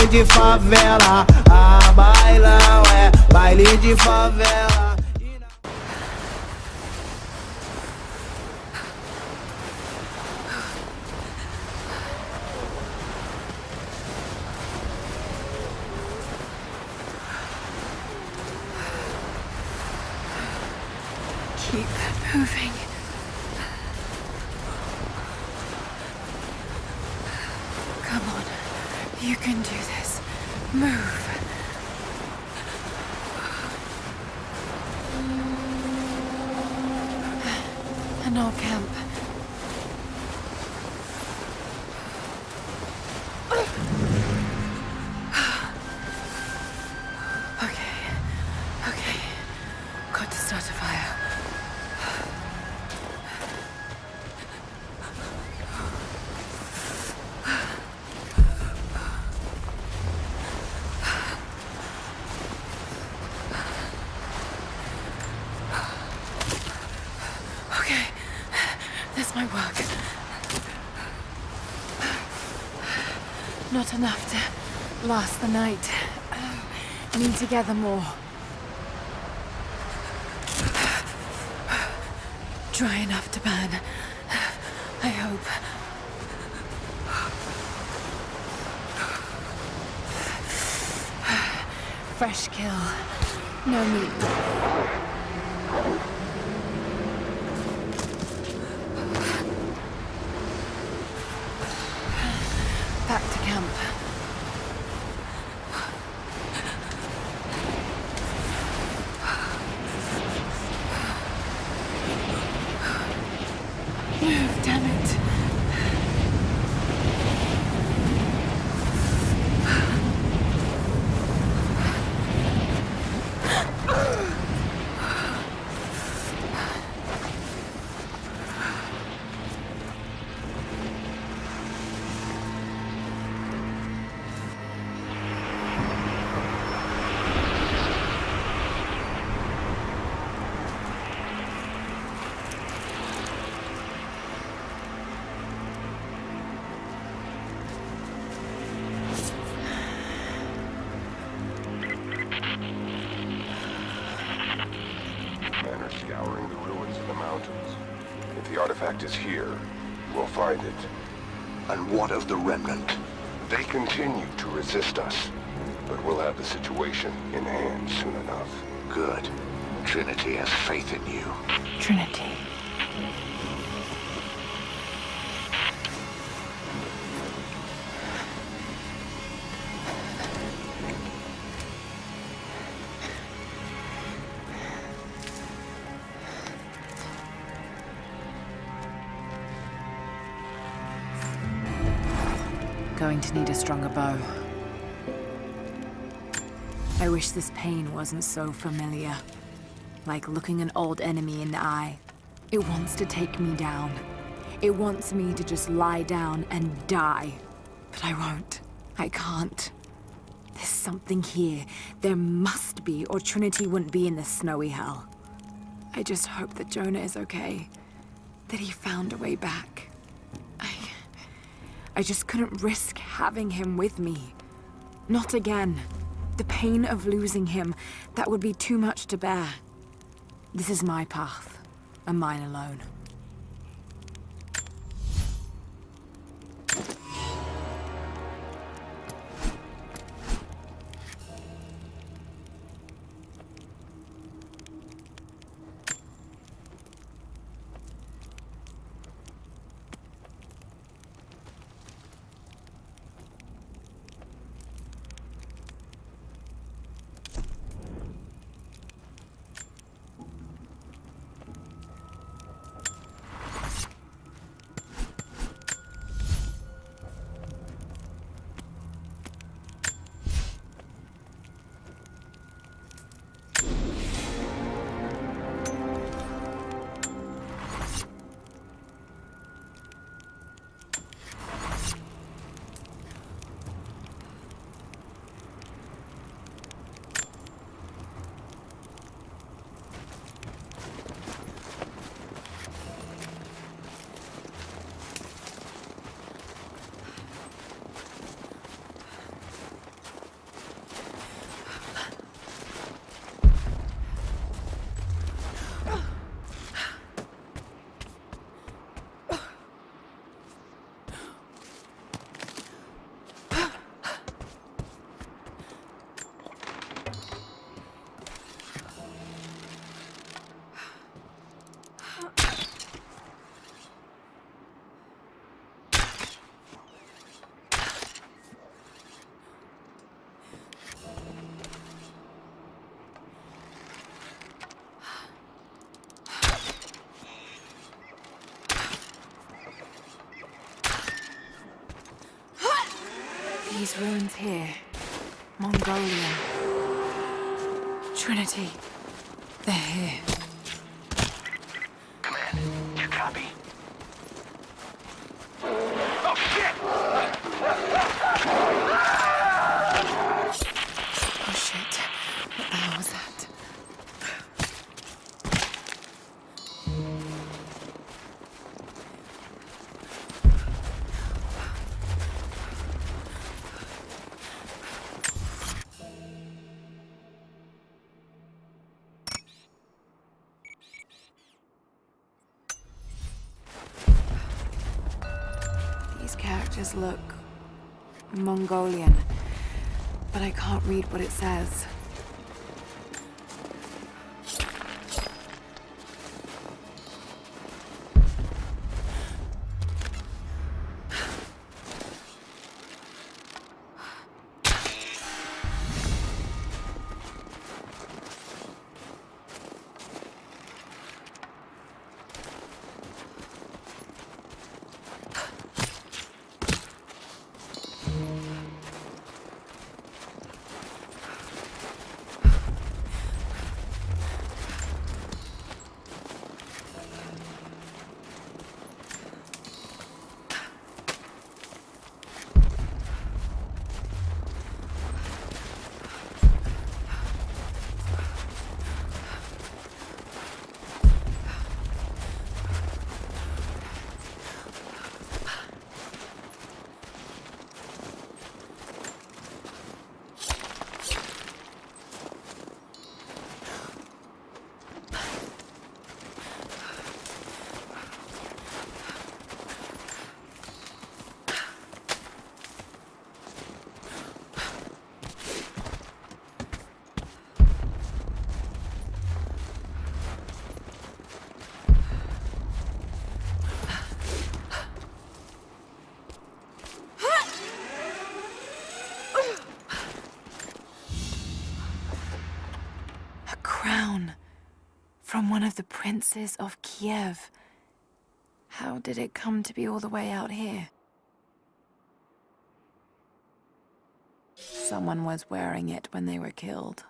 de favela. Ah, bailão é baile de favela. Keep moving. Come on, you can do this. Move. And I'll camp. Okay. Got to start a fire. Okay, that's my work. Not enough to last the night. Need to gather more. Dry enough to burn. I hope. Fresh kill. No meat. Back to camp. Damn it. Scouring the ruins in the mountains. If the artifact is here, we'll find it. And what of the remnant? They continue to resist us, but we'll have the situation in hand soon enough. Good. Trinity has faith in you. Trinity. Going to need a stronger bow. I wish this pain wasn't so familiar. Like looking an old enemy in the eye. It wants to take me down. It wants me to just lie down and die. But I won't. I can't. There's something here. There must be, or Trinity wouldn't be in this snowy hell. I just hope that Jonah is okay. That he found a way back. I just couldn't risk having him with me. Not again. The pain of losing him, that would be too much to bear. This is my path, and mine alone. These ruins here. Mongolian. Trinity. They're here. Command, you copy? Oh, shit! Oh shit. What the hell was that? These characters look Mongolian, but I can't read what it says. From one of the princes of Kiev. How did it come to be all the way out here? Someone was wearing it when they were killed.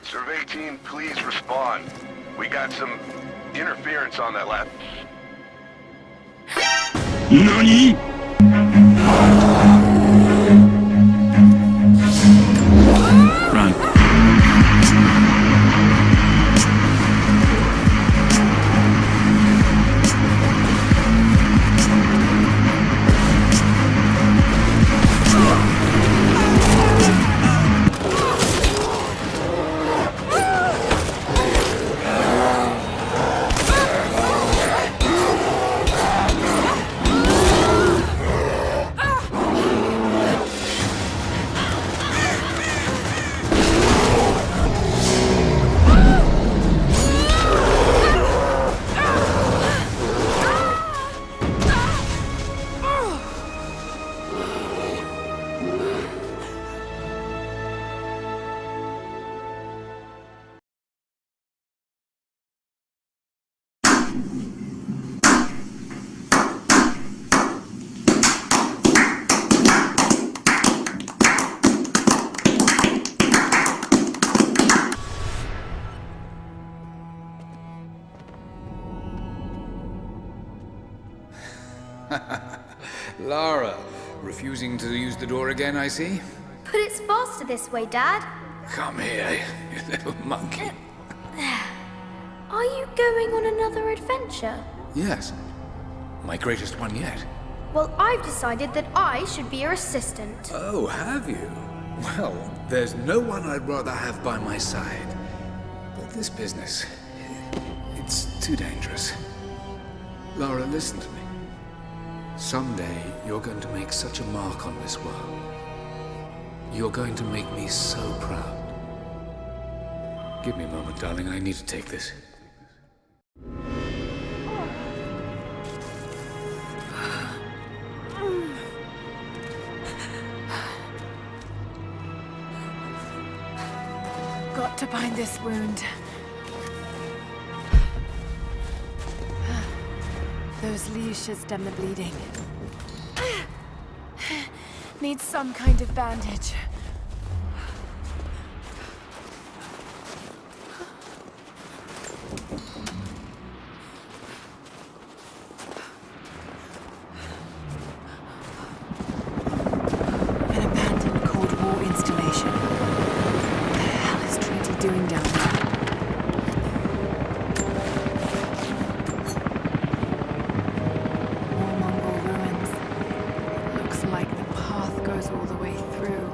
Survey team, please respond. We got some interference on that lab. NANI?! Run. Lara, refusing to use the door again, I see? But it's faster this way, Dad. Come here, you little monkey. Are you going on another adventure? Yes, my greatest one yet. Well, I've decided that I should be your assistant. Oh, have you? Well, there's no one I'd rather have by my side. But this business, it's too dangerous. Lara, listen to me. Someday, you're going to make such a mark on this world. You're going to make me so proud. Give me a moment, darling. I need to take this. Got to bind this wound. Those leaves should stem the bleeding. Need some kind of bandage. An abandoned Cold War installation. What the hell is Trinity doing down there? More Mongol ruins. Looks like the path goes all the way through.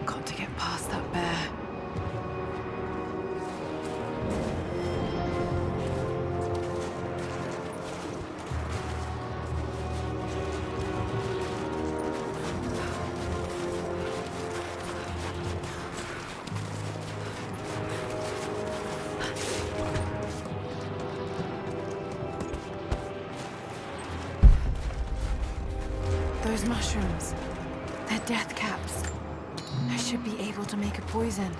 Got to get past that bear. Those mushrooms, they're death caps. I should be able to make a poison.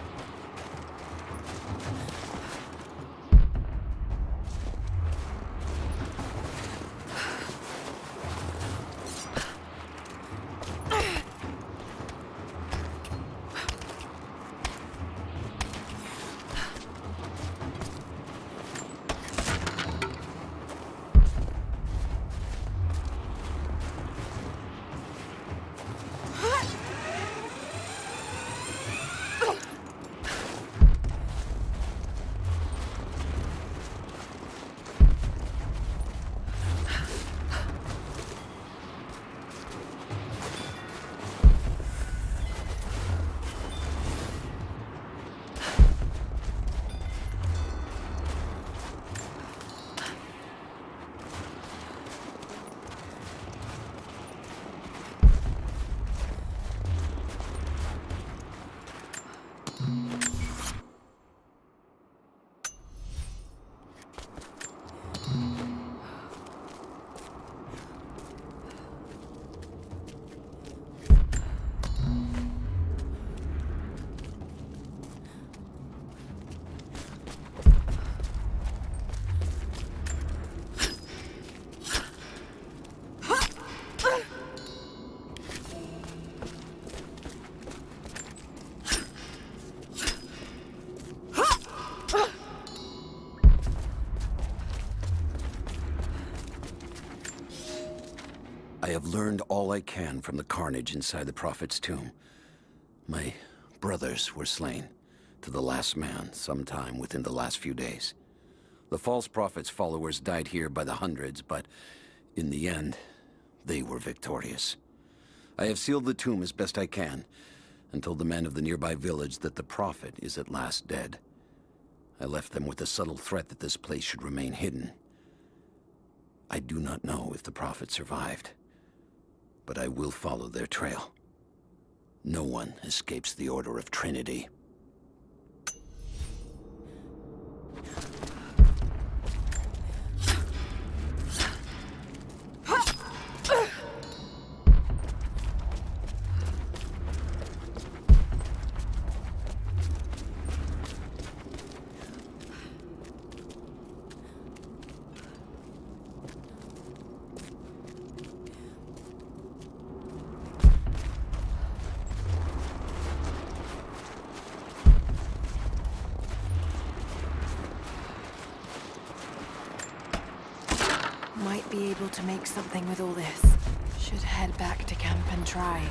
I have learned all I can from the carnage inside the Prophet's tomb. My brothers were slain, to the last man, sometime within the last few days. The false Prophet's followers died here by the hundreds, but in the end, they were victorious. I have sealed the tomb as best I can, and told the men of the nearby village that the Prophet is at last dead. I left them with the subtle threat that this place should remain hidden. I do not know if the Prophet survived, but I will follow their trail. No one escapes the Order of Trinity. Might be able to make something with all this. Should head back to camp and try.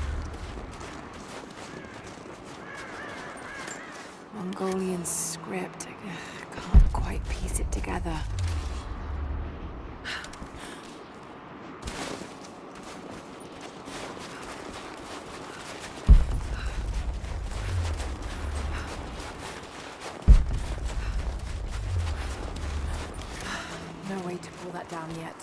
Mongolian script. I can't quite piece it together. down yet.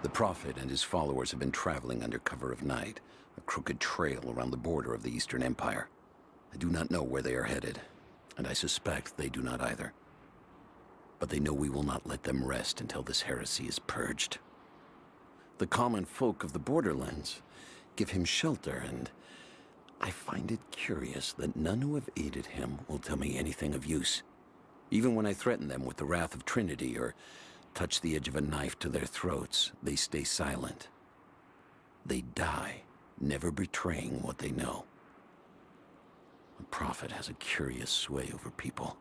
The Prophet and his followers have been traveling under cover of night, a crooked trail around the border of the Eastern Empire. I do not know where they are headed, and I suspect they do not either. But they know we will not let them rest until this heresy is purged. The common folk of the borderlands give him shelter, and I find it curious that none who have aided him will tell me anything of use. Even when I threaten them with the wrath of Trinity or touch the edge of a knife to their throats, they stay silent. They die, never betraying what they know. The Prophet has a curious sway over people.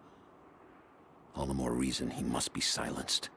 All the more reason he must be silenced.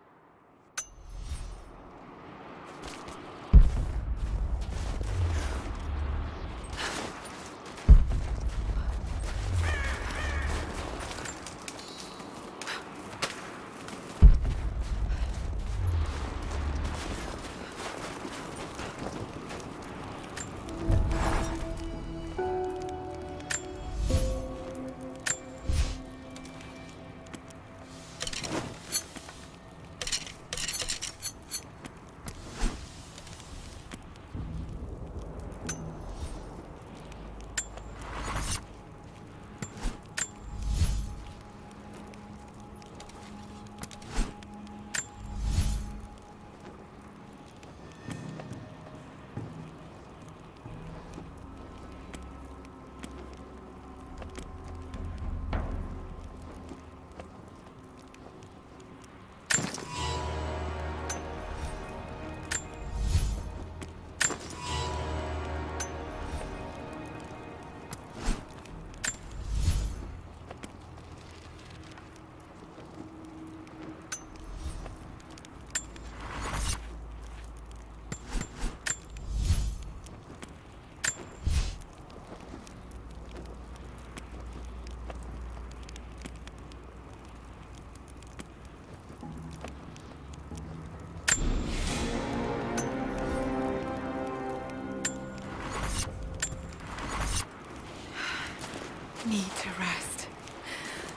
Need to rest.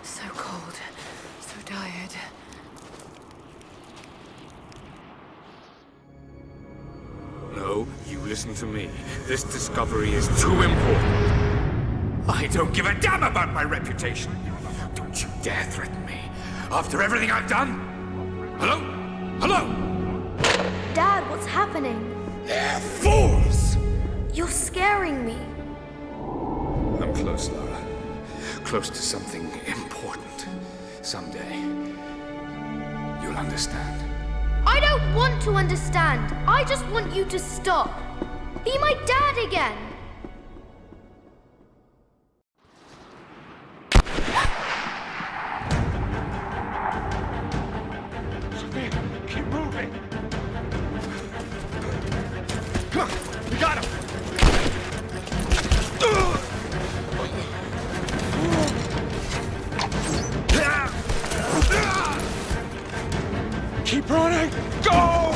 So cold, so tired. No, you listen to me. This discovery is too important. I don't give a damn about my reputation. Don't you dare threaten me. After everything I've done? Hello? Hello? Dad, what's happening? They're fools! You're scaring me. I'm close, Lara. Close to something important. Someday, you'll understand. I don't want to understand. I just want you to stop. Be my dad again. Keep moving! Come on, we got him! Keep running! Go!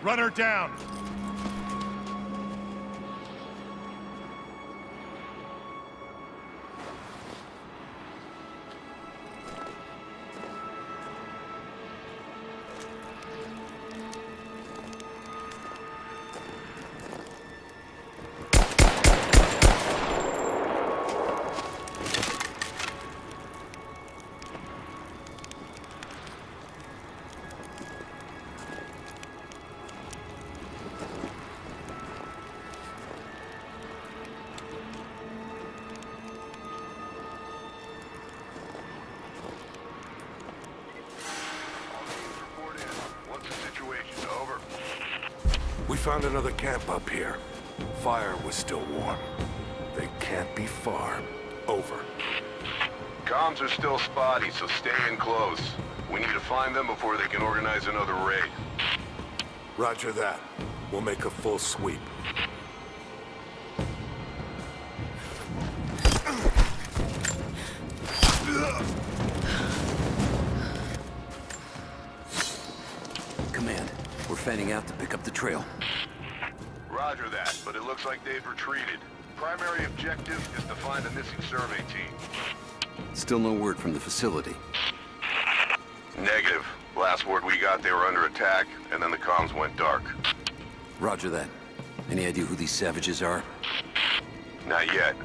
Run her down! found another camp up here. Fire was still warm. They can't be far. Over. Comms are still spotty, so stay in close. We need to find them before they can organize another raid. Roger that. We'll make a full sweep. Command, we're fanning out to pick up the trail. Roger that, but it looks like they've retreated. Primary objective is to find the missing survey team. Still no word from the facility. Negative. Last word we got, they were under attack, and then the comms went dark. Roger that. Any idea who these savages are? Not yet,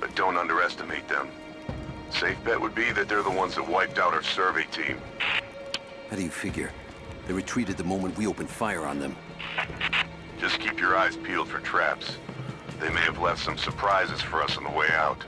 but don't underestimate them. Safe bet would be that they're the ones that wiped out our survey team. How do you figure? They retreated the moment we opened fire on them. Just keep your eyes peeled for traps. They may have left some surprises for us on the way out.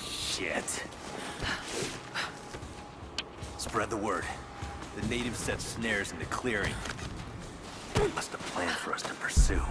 Shit. Spread the word. The natives set snares in the clearing. They must have planned for us to pursue.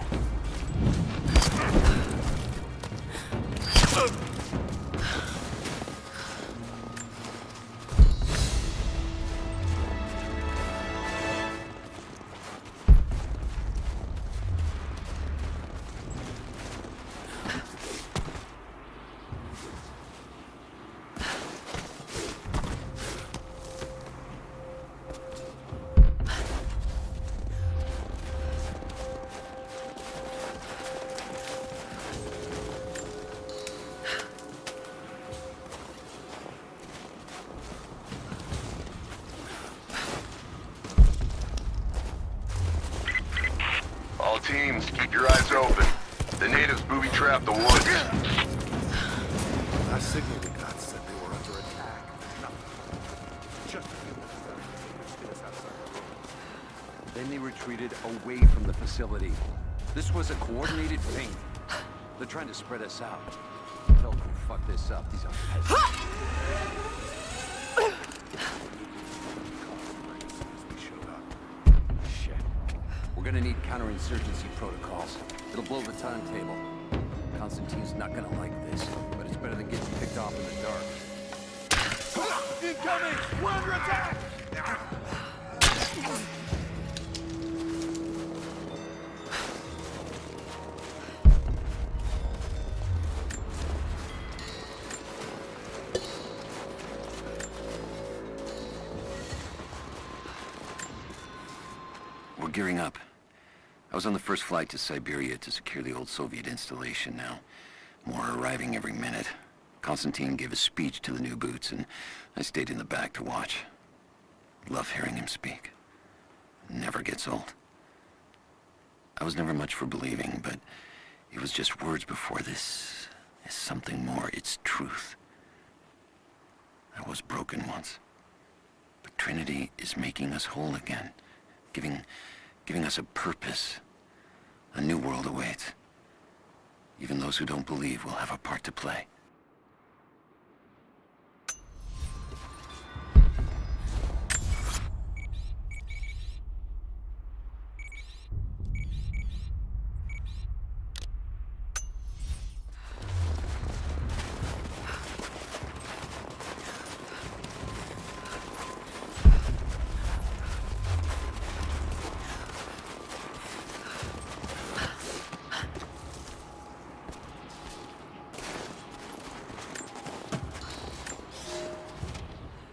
All teams, keep your eyes open. The natives booby-trapped the woods. That signal we got said they were under attack. Just a few minutes outside. Then they retreated away from the facility. This was a coordinated feint. They're trying to spread us out. Tell them who fucked this up. These are peasants. We're gonna need counterinsurgency protocols. It'll blow the timetable. Constantine's not gonna like this, but it's better than getting picked off in the dark. Incoming! We're under attack! We're gearing up. I was on the first flight to Siberia to secure the old Soviet installation now. More are arriving every minute. Constantine gave a speech to the new boots, and I stayed in the back to watch. Love hearing him speak. Never gets old. I was never much for believing, but it was just words before. This is something more. It's truth. I was broken once. But Trinity is making us whole again. Giving us a purpose. A new world awaits. Even those who don't believe will have a part to play.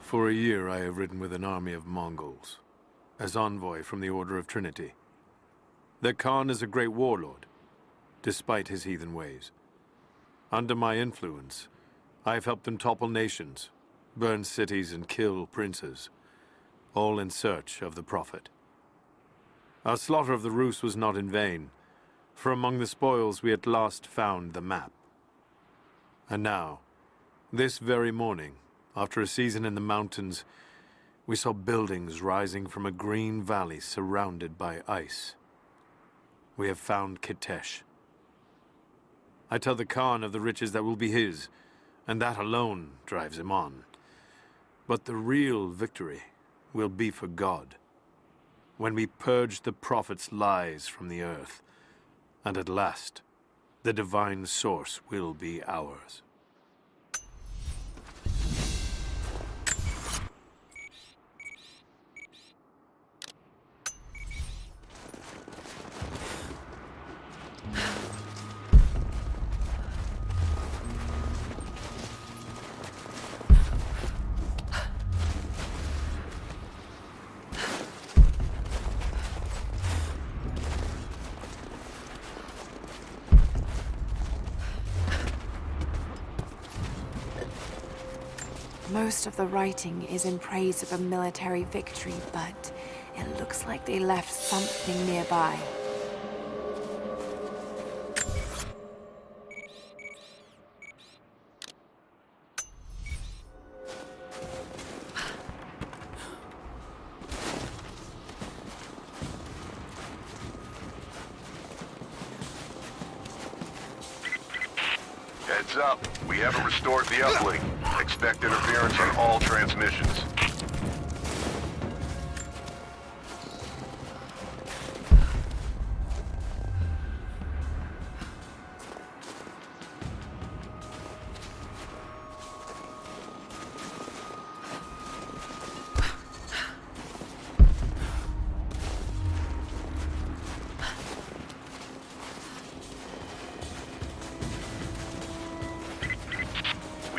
For a year I have ridden with an army of Mongols, as envoy from the Order of Trinity. Their Khan is a great warlord, despite his heathen ways. Under my influence, I have helped them topple nations, burn cities and kill princes, all in search of the Prophet. Our slaughter of the Rus was not in vain, for among the spoils we at last found the map. And now, this very morning, after a season in the mountains, we saw buildings rising from a green valley surrounded by ice. We have found Kitesh. I tell the Khan of the riches that will be his, and that alone drives him on. But the real victory will be for God, when we purge the prophet's lies from the earth, and at last, the divine source will be ours. Most of the writing is in praise of a military victory, but it looks like they left something nearby. Heads up. We haven't restored the uplink. Expect interference on all transmissions.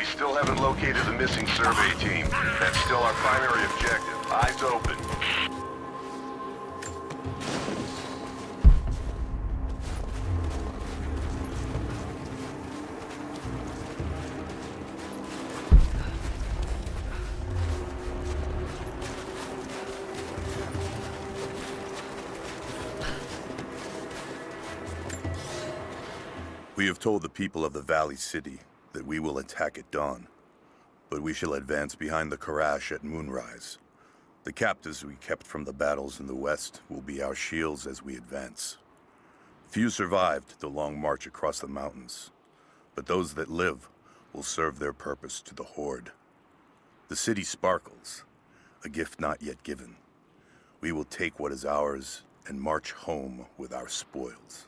Still haven't located the missing survey team. That's still our primary objective. Eyes open. We have told the people of the Valley City that we will attack at dawn, but we shall advance behind the Karash at moonrise. The captives we kept from the battles in the west will be our shields as we advance. Few survived the long march across the mountains, but those that live will serve their purpose to the Horde. The city sparkles, a gift not yet given. We will take what is ours and march home with our spoils.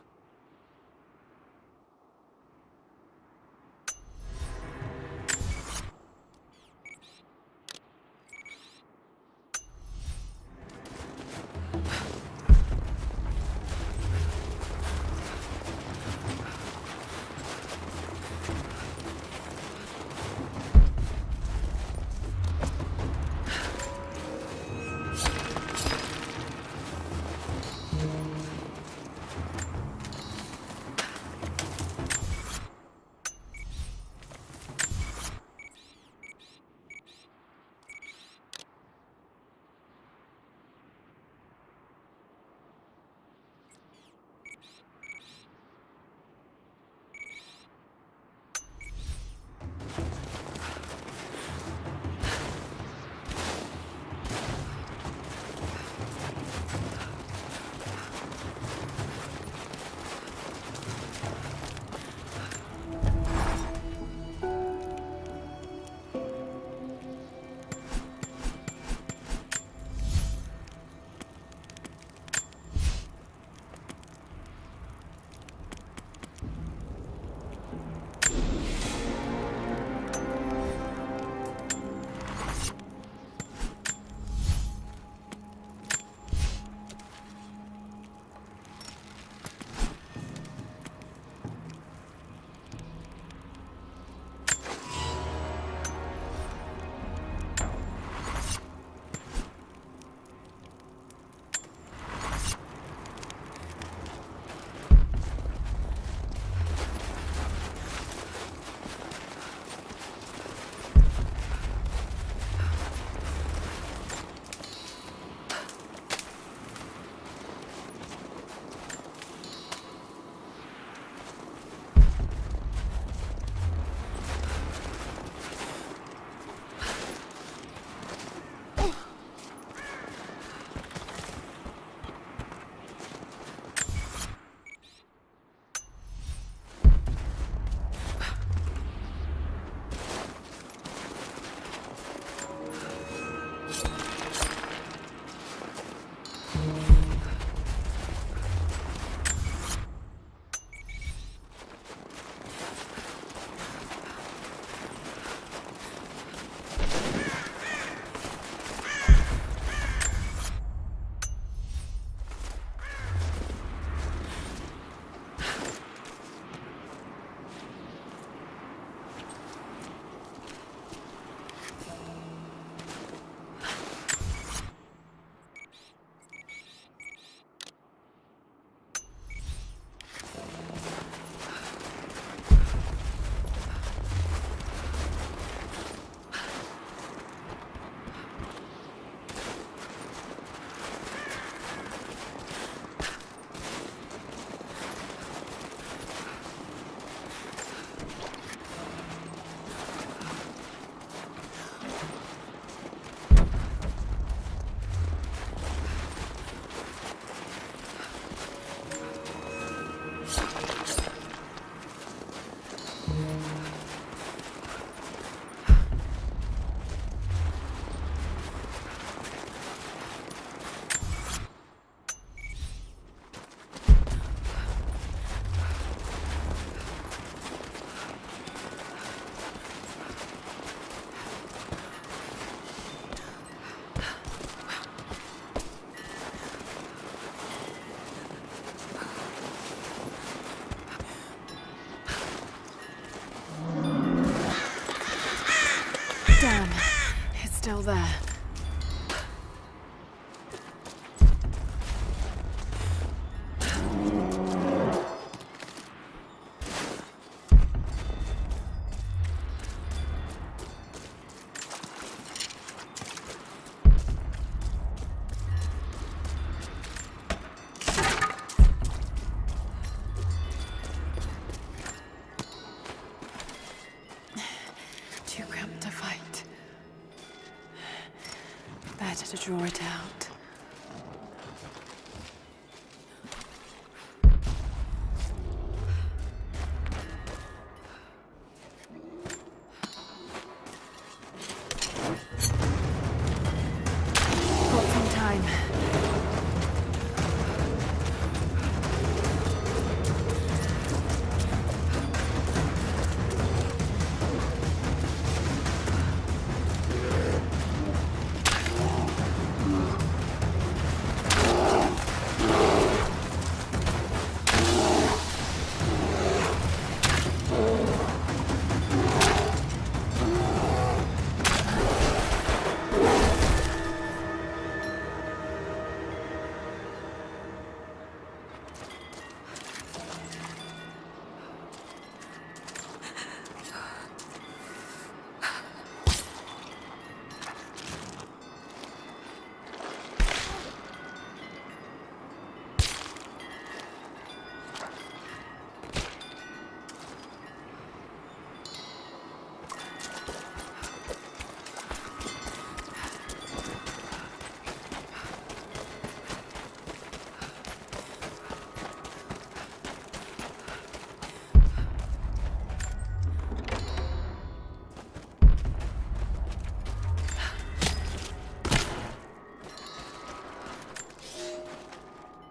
still there. Too cramped to fight. Better to draw it out. Got some time.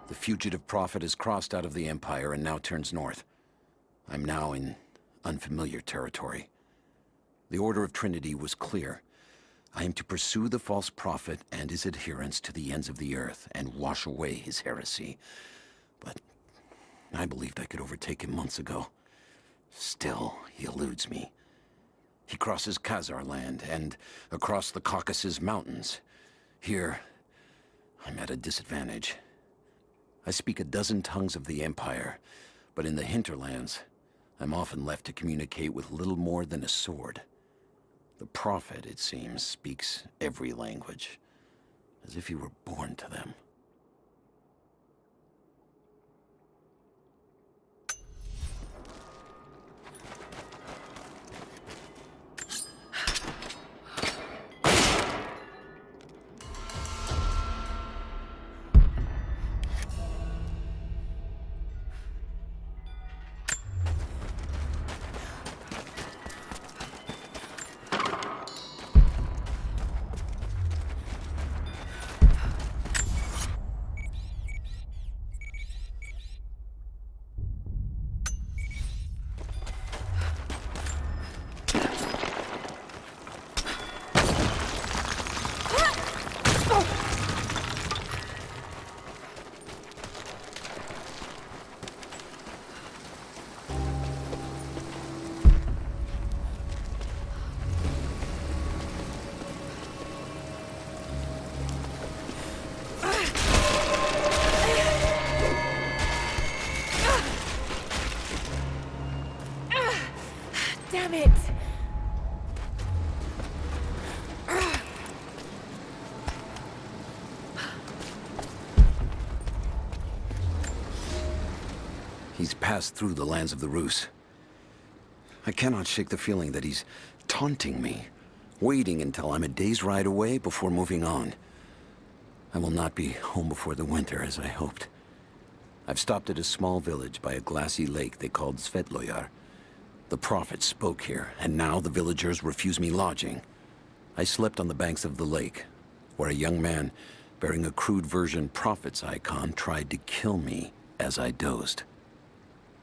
The fugitive prophet has crossed out of the Empire and now turns north. I'm now in unfamiliar territory. The Order of Trinity was clear. I am to pursue the false prophet and his adherents to the ends of the earth and wash away his heresy. But I believed I could overtake him months ago. Still, he eludes me. He crosses Khazar land and across the Caucasus Mountains. Here, I'm at a disadvantage. I speak a dozen tongues of the Empire, but in the hinterlands, I'm often left to communicate with little more than a sword. The Prophet, it seems, speaks every language, as if he were born to them. Damn it! He's passed through the lands of the Rus. I cannot shake the feeling that he's taunting me, waiting until I'm a day's ride away before moving on. I will not be home before the winter, as I hoped. I've stopped at a small village by a glassy lake they called Svetloyar. The Prophet spoke here, and now the villagers refuse me lodging. I slept on the banks of the lake, where a young man bearing a crude version Prophet's icon tried to kill me as I dozed.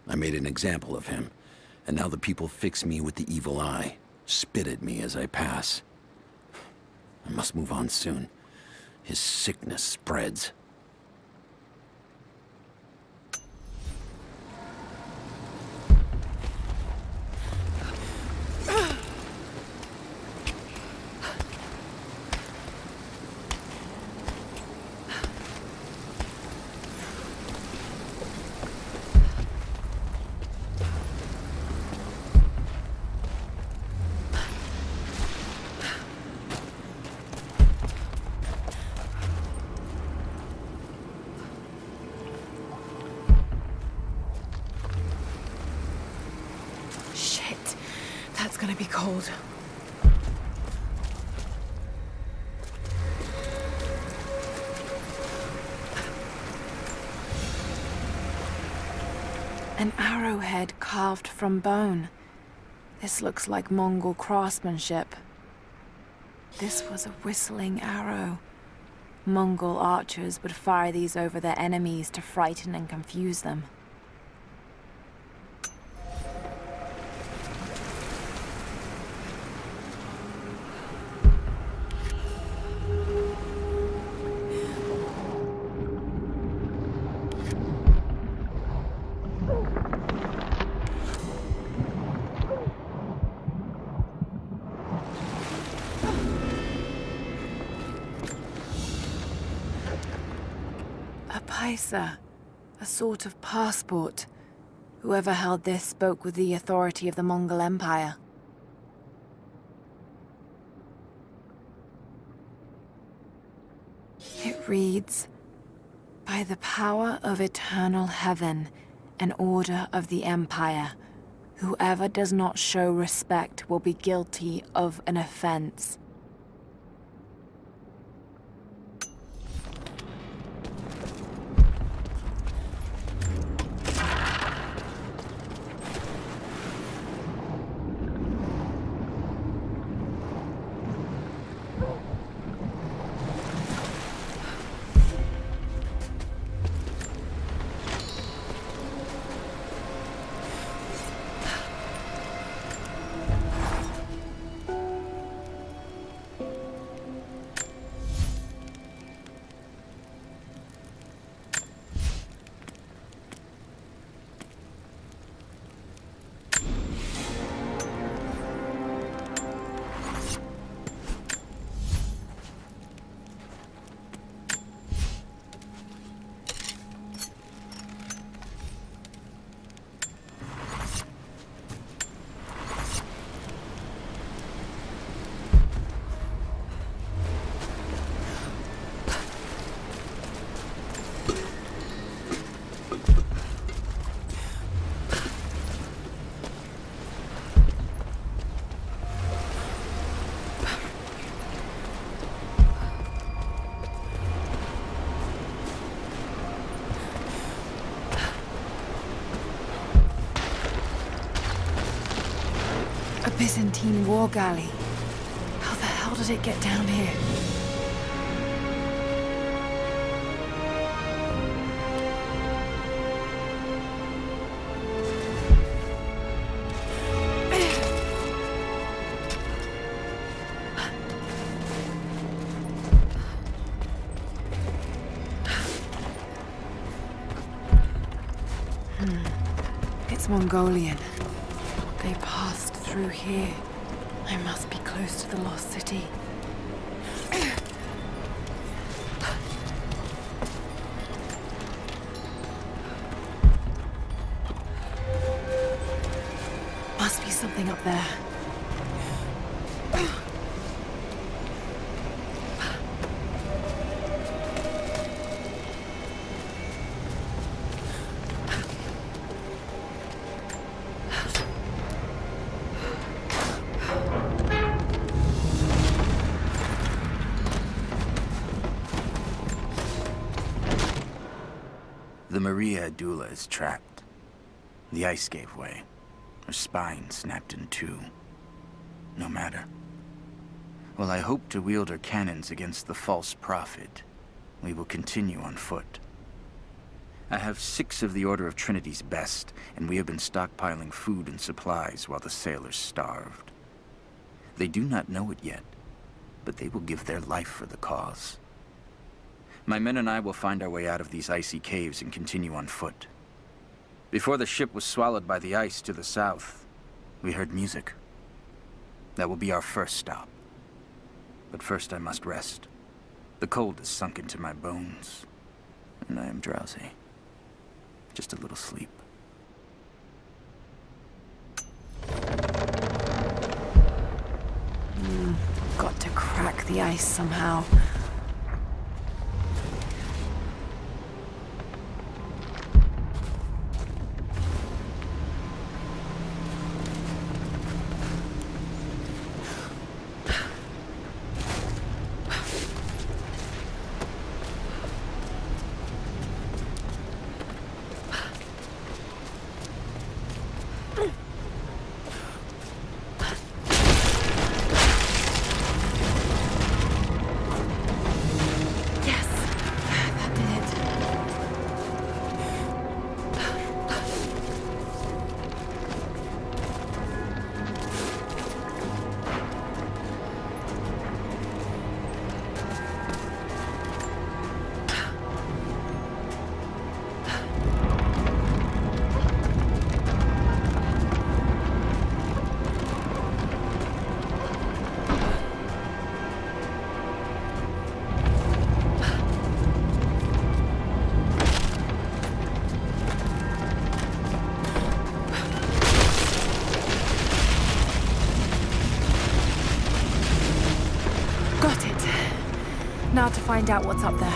I made an example of him, and now the people fix me with the evil eye, spit at me as I pass. I must move on soon. His sickness spreads. gonna be cold. An arrowhead carved from bone. This looks like Mongol craftsmanship. This was a whistling arrow. Mongol archers would fire these over their enemies to frighten and confuse them. A sort of passport. Whoever held this spoke with the authority of the Mongol Empire. It reads, "By the power of eternal heaven, an order of the Empire, whoever does not show respect will be guilty of an offense." Byzantine war galley. How the hell did it get down here? It's Mongolian. They passed through here. I must be close to the lost city. Must be something up there. The Maria Adula is trapped. The ice gave way. Her spine snapped in two. No matter. While I hope to wield her cannons against the false prophet, we will continue on foot. I have 6 of the Order of Trinity's best, and we have been stockpiling food and supplies while the sailors starved. They do not know it yet, but they will give their life for the cause. My men and I will find our way out of these icy caves and continue on foot. Before the ship was swallowed by the ice to the south, we heard music. That will be our first stop. But first I must rest. The cold has sunk into my bones, and I am drowsy. Just a little sleep. Got to crack the ice somehow. find out what's up there.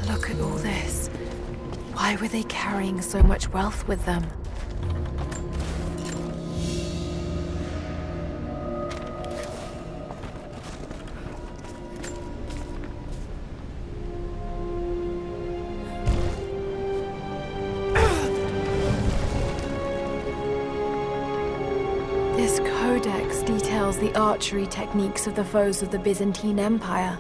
Look at all this. Why were they carrying so much wealth with them? This codex details the archery techniques of the foes of the Byzantine Empire.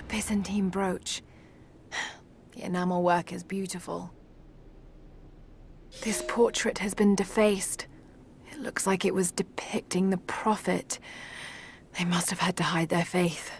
Byzantine brooch. The enamel work is beautiful. This portrait has been defaced. It looks like it was depicting the Prophet. They must have had to hide their faith.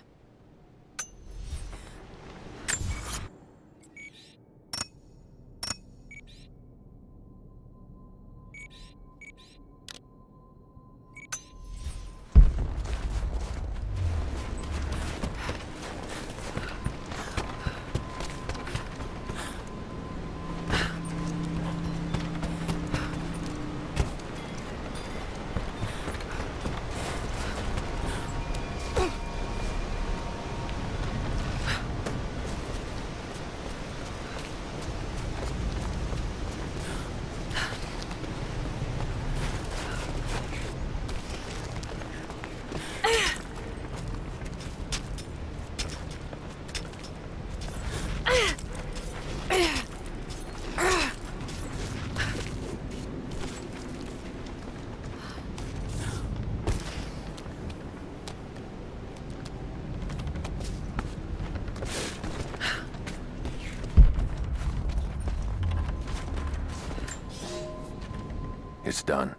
It's done.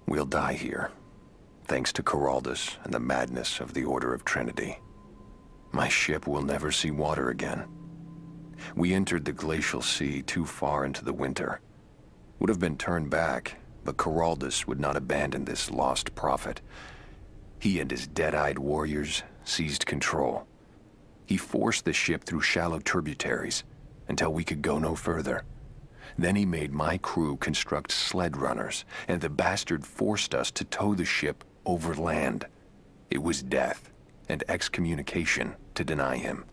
We'll die here, thanks to Caraldus and the madness of the Order of Trinity. My ship will never see water again. We entered the glacial sea too far into the winter. Would have been turned back, but Caraldus would not abandon this lost prophet. He and his dead-eyed warriors seized control. He forced the ship through shallow tributaries until we could go no further. Then he made my crew construct sled runners, and the bastard forced us to tow the ship over land. It was death and excommunication to deny him.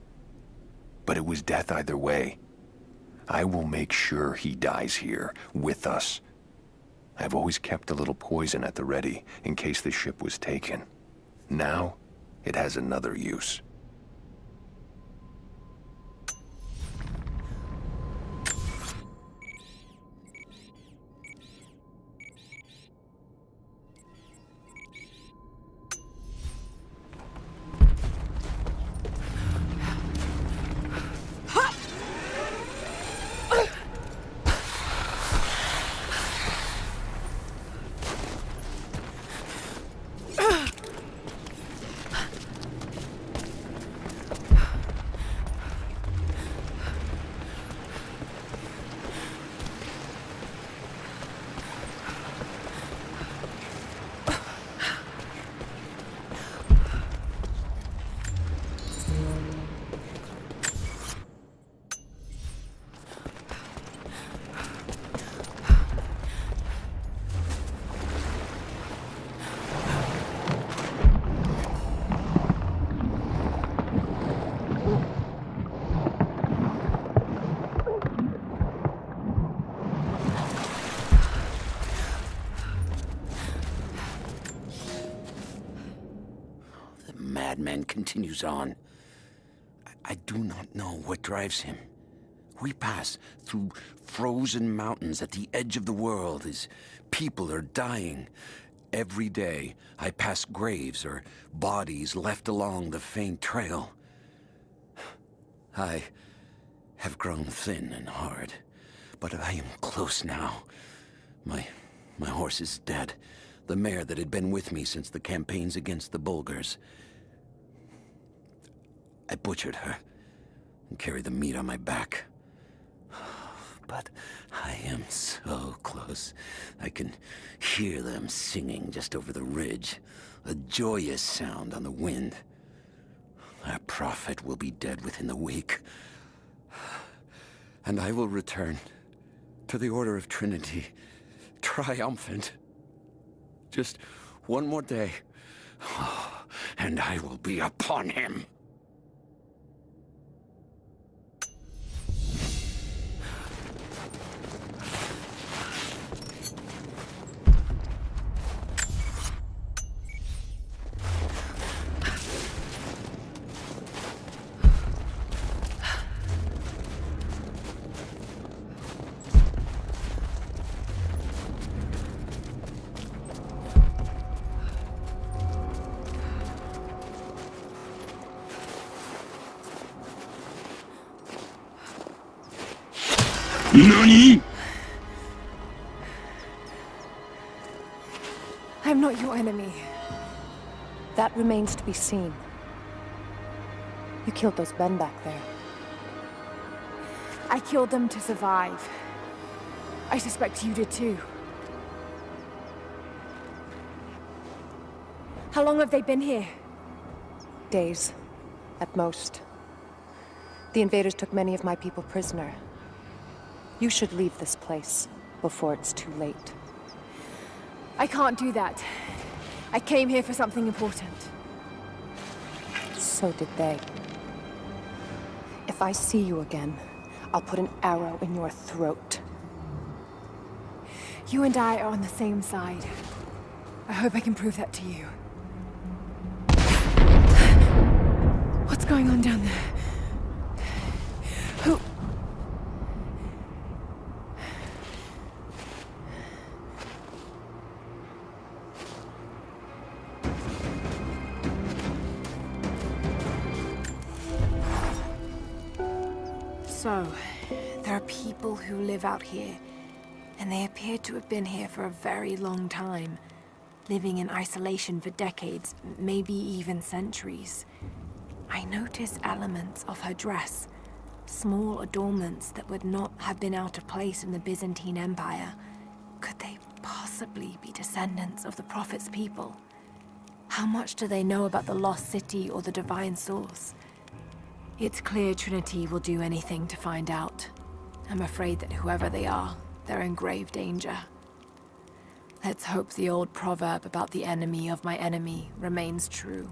But it was death either way. I will make sure he dies here, with us. I've always kept a little poison at the ready, in case the ship was taken. Now, it has another use. madman continues on. I do not know what drives him. We pass through frozen mountains at the edge of the world as people are dying. Every day, I pass graves or bodies left along the faint trail. I have grown thin and hard, but I am close now. My horse is dead. The mare that had been with me since the campaigns against the Bulgars. I butchered her and carried the meat on my back. But I am so close. I can hear them singing just over the ridge. A joyous sound on the wind. Our prophet will be dead within the week. And I will return to the Order of Trinity, triumphant. Just one more day, and I will be upon him. NANI? I'm not your enemy. That remains to be seen. You killed those men back there. I killed them to survive. I suspect you did too. How long have they been here? Days, at most. The invaders took many of my people prisoner. You should leave this place before it's too late. I can't do that. I came here for something important. So did they. If I see you again, I'll put an arrow in your throat. You and I are on the same side. I hope I can prove that to you. What's going on down there? Who... So, there are people who live out here, and they appear to have been here for a very long time, living in isolation for decades, maybe even centuries. I notice elements of her dress, small adornments that would not have been out of place in the Byzantine Empire. Could they possibly be descendants of the Prophet's people? How much do they know about the lost city or the divine source? It's clear Trinity will do anything to find out. I'm afraid that whoever they are, they're in grave danger. Let's hope the old proverb about the enemy of my enemy remains true.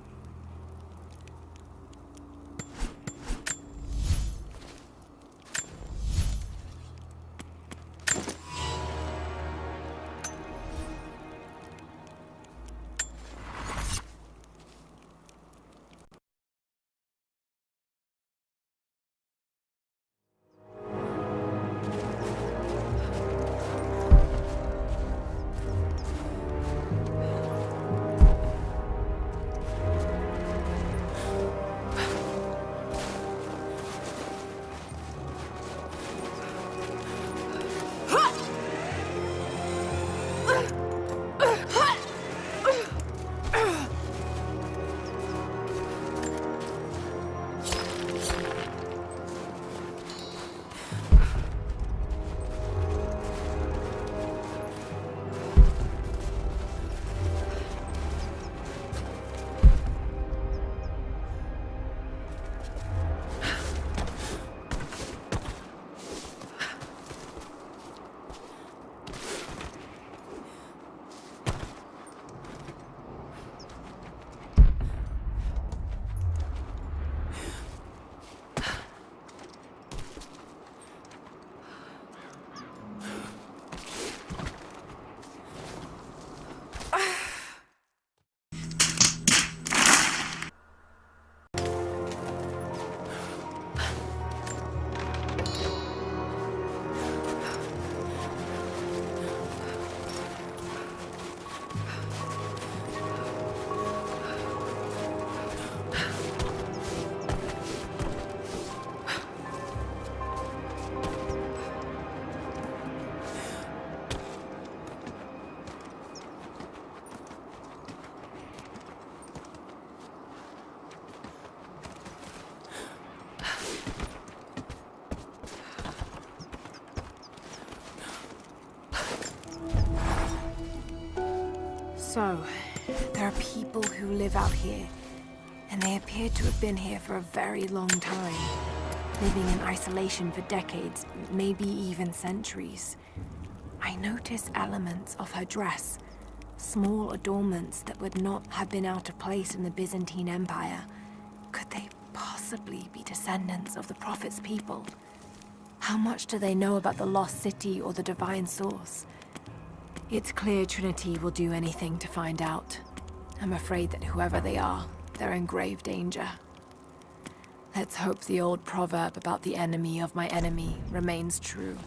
So, there are people who live out here, and they appear to have been here for a very long time, living in isolation for decades, maybe even centuries. I notice elements of her dress, small adornments that would not have been out of place in the Byzantine Empire. Could they possibly be descendants of the Prophet's people? How much do they know about the lost city or the divine source? It's clear Trinity will do anything to find out. I'm afraid that whoever they are, they're in grave danger. Let's hope the old proverb about the enemy of my enemy remains true.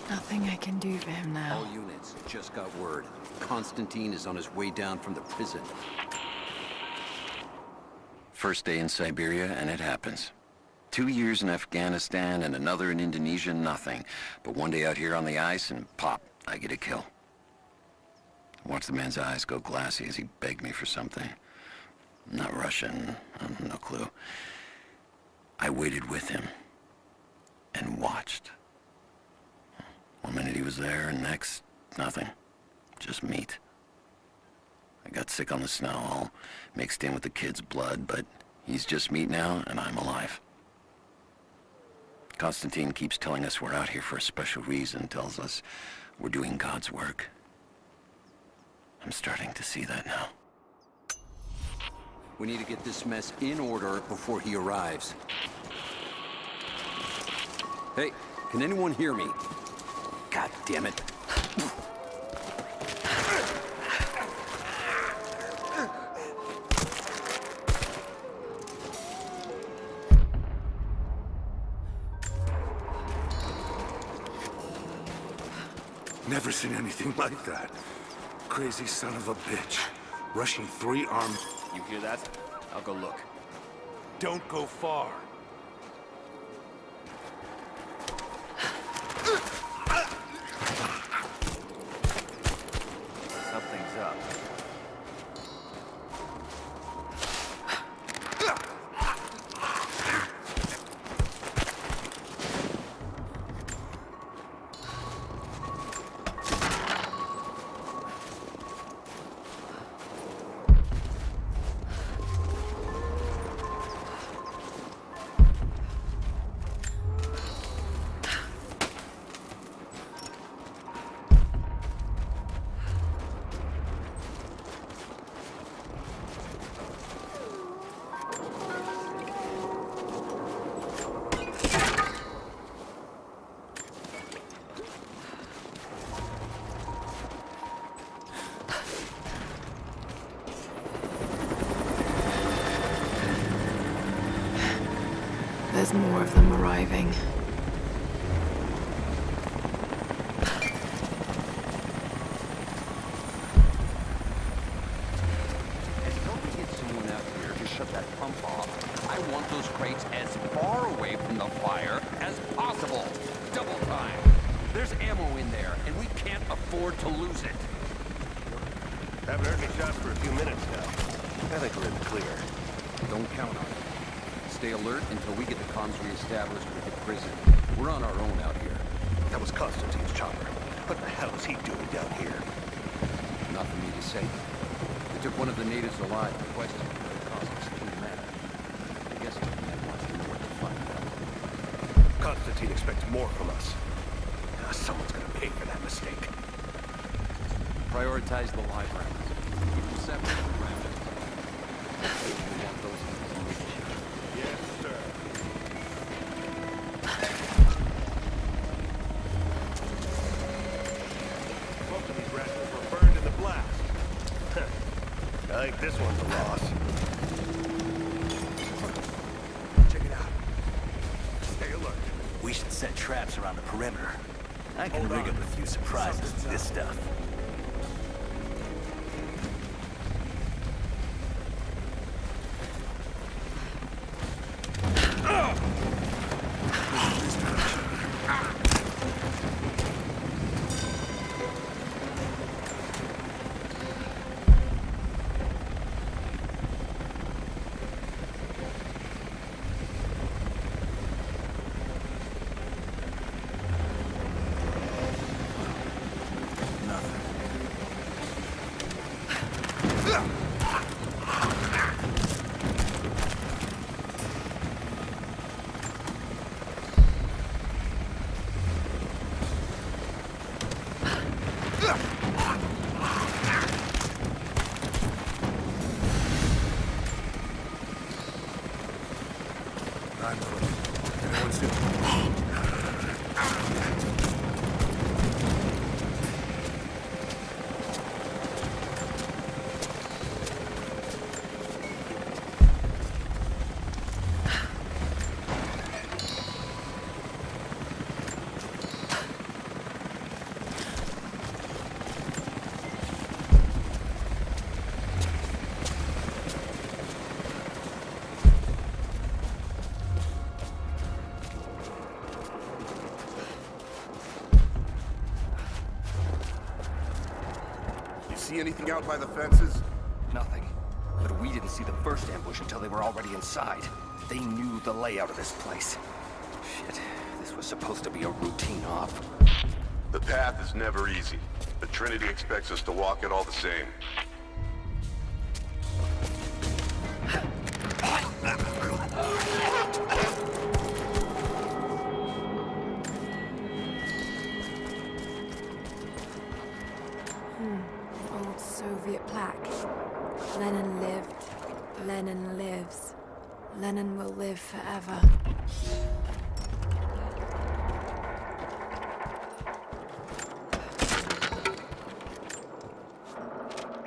Nothing I can do for him now. All units, just got word. Constantine is on his way down from the prison. First day in Siberia, and it happens. 2 years in Afghanistan and another in Indonesia, nothing. But one day out here on the ice, and pop, I get a kill. Watch the man's eyes go glassy as he begged me for something. Not Russian, no clue. I waited with him and watched. 1 minute he was there, and next, nothing. Just meat. I got sick on the snow, all mixed in with the kid's blood, but he's just meat now, and I'm alive. Constantine keeps telling us we're out here for a special reason, tells us we're doing God's work. I'm starting to see that now. We need to get this mess in order before he arrives. Hey, can anyone hear me? God damn it. Never seen anything like that. Crazy son of a bitch. Rushing 3 armed... You hear that? I'll go look. Don't go far. Something's up. There's more of them arriving. Until we get someone out here to shut that pump off, I want those crates as far away from the fire as possible. Double time. There's ammo in there, and we can't afford to lose it. Haven't heard any shots for a few minutes now. I think we're in the clear. Don't count on it. Stay alert until we get the comms reestablished with the prison. We're on our own out here. Constantine's chopper. What the hell is he doing down here? Not for me to say. They took one of the natives alive and questioned him for the cause of supreme manner. I guess he wants to know what to find out. Constantine expects more from us. Someone's gonna pay for that mistake. Prioritize the live rounds. Keep them separate from the rounds. We want those in reach. Yes, sir. Most of these rascals were burned in the blast. I think this one's a loss. Check it out. Stay alert. We should set traps around the perimeter. I can rig up a few surprises with this stuff. See anything out by the fences? Nothing. But we didn't see the first ambush until they were already inside. They knew the layout of this place. Shit, this was supposed to be a routine op. The path is never easy, but Trinity expects us to walk it all the same. Soviet plaque. Lenin lived. Lenin lives. Lenin will live forever.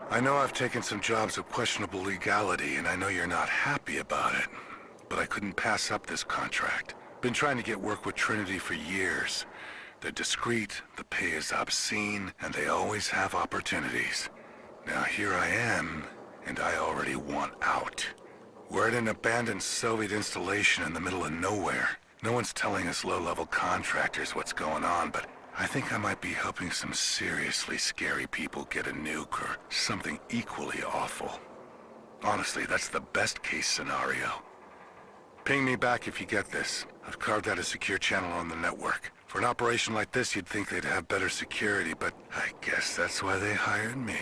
I know I've taken some jobs of questionable legality, and I know you're not happy about it. But I couldn't pass up this contract. Been trying to get work with Trinity for years. They're discreet, the pay is obscene, and they always have opportunities. Now here I am, and I already want out. We're at an abandoned Soviet installation in the middle of nowhere. No one's telling us low-level contractors what's going on, but I think I might be helping some seriously scary people get a nuke or something equally awful. Honestly, that's the best-case scenario. Ping me back if you get this. I've carved out a secure channel on the network. For an operation like this, you'd think they'd have better security, but I guess that's why they hired me.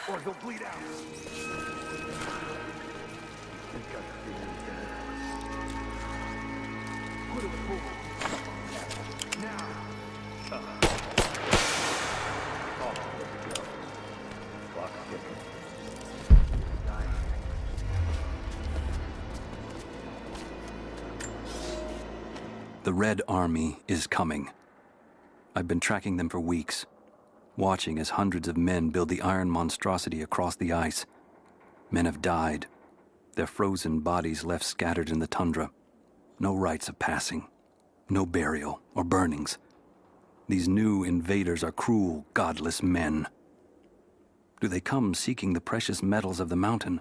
or he'll bleed out. Put him forward. Now. Oh, there we go. Clock ticking. The Red Army is coming. I've been tracking them for weeks, watching as hundreds of men build the iron monstrosity across the ice. Men have died, their frozen bodies left scattered in the tundra. No rites of passing, no burial or burnings. These new invaders are cruel, godless men. Do they come seeking the precious metals of the mountain?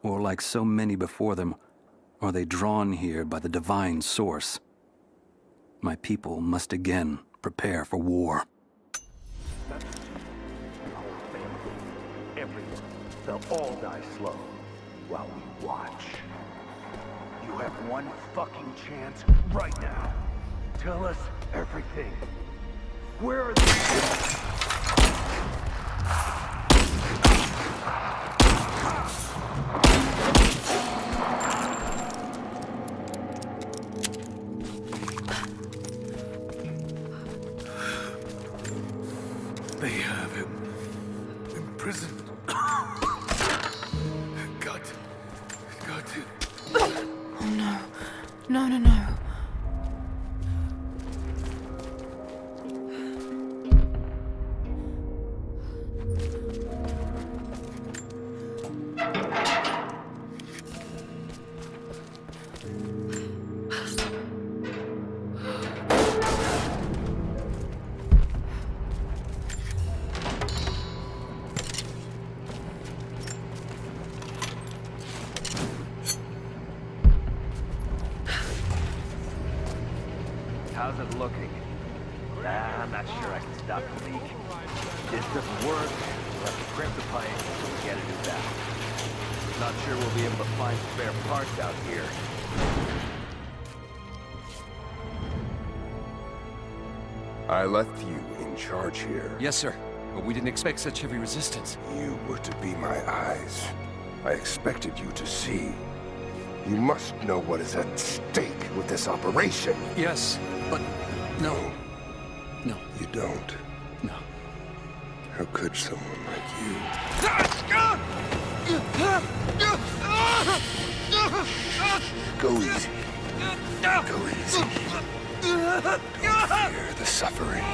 Or like so many before them, are they drawn here by the divine source? My people must again prepare for war. Everyone, they'll all die slow while we watch. You have one fucking chance right now. Tell us everything. Where are they? They have him imprisoned. Got to. Oh no. No, no, no. How's it looking? I'm not sure I can stop the leak. This doesn't work. We'll have to crimp the pipe and get a new valve. Not sure we'll be able to find spare parts out here. I left you in charge here. Yes, sir. But we didn't expect such heavy resistance. You were to be my eyes. I expected you to see. You must know what is at stake with this operation. Yes, but no. No. You don't? No. How could someone like you? Go easy. Go easy. Don't fear the suffering.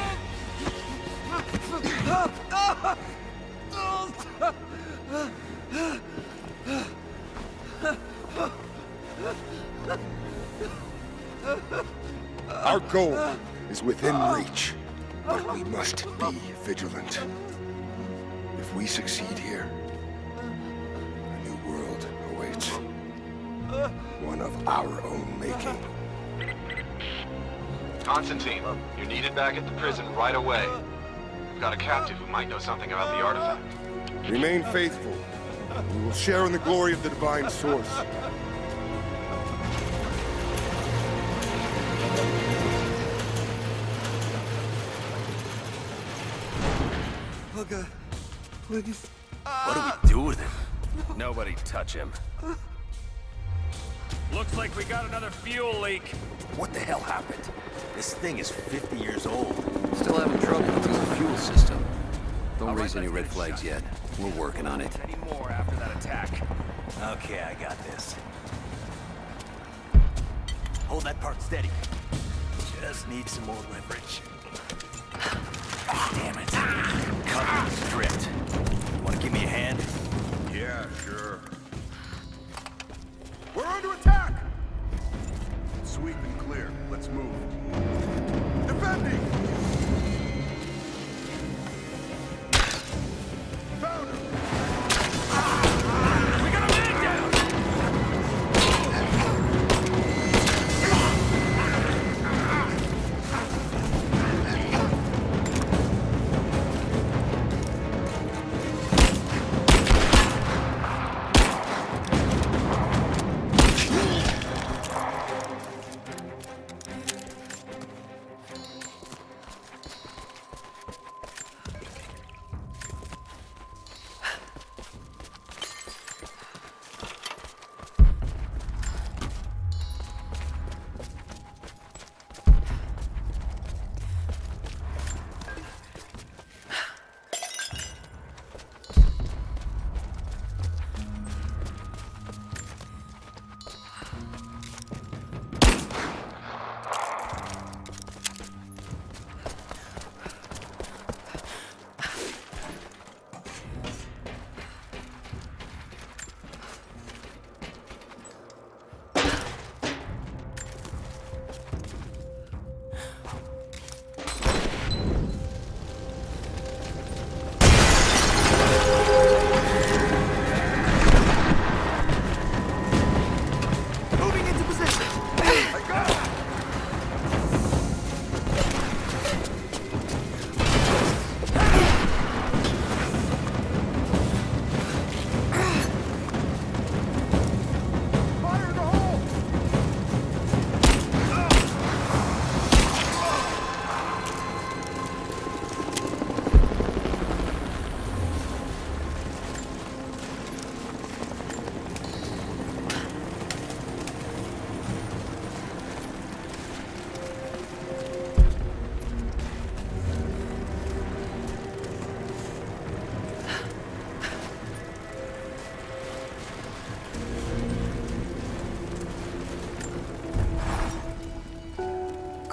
Our goal is within reach, but we must be vigilant. If we succeed here, a new world awaits. One of our own making. Constantine, you're needed back at the prison right away. We've got a captive who might know something about the artifact. Remain faithful. We will share in the glory of the divine source. Oh God, please. What do we do with him? Nobody touch him. Looks like we got another fuel leak. What the hell happened? This thing is 50 years old. Still having trouble with the fuel system. Don't raise any red flags yet. We're working on it. Any more after that attack? Okay, I got this. Hold that part steady. Just need some more leverage. Damn it. Cover stripped. Want to give me a hand? Yeah, sure. We're under attack! Sweep and clear. Let's move. Defending! Found him! We got a man down!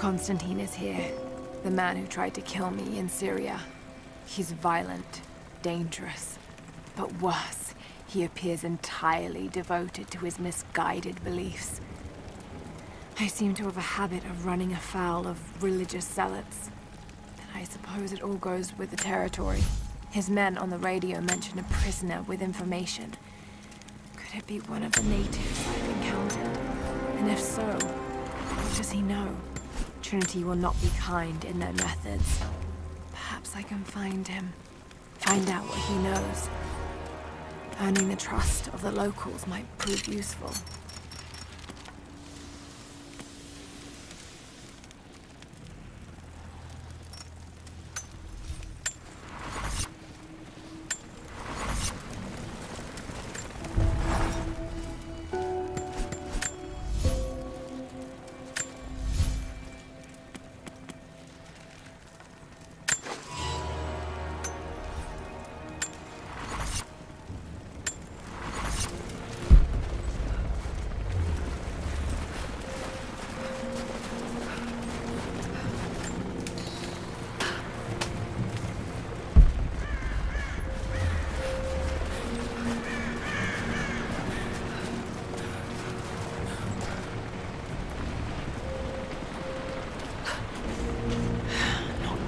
Constantine is here. The man who tried to kill me in Syria. He's violent, dangerous, but worse, he appears entirely devoted to his misguided beliefs. I seem to have a habit of running afoul of religious zealots. And I suppose it all goes with the territory. His men on the radio mentioned a prisoner with information. Could it be one of the natives I've encountered? And if so, what does he know? Trinity will not be kind in their methods. Perhaps I can find him. Find out what he knows. Earning the trust of the locals might prove useful.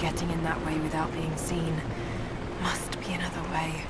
Getting in that way without being seen. Must be another way.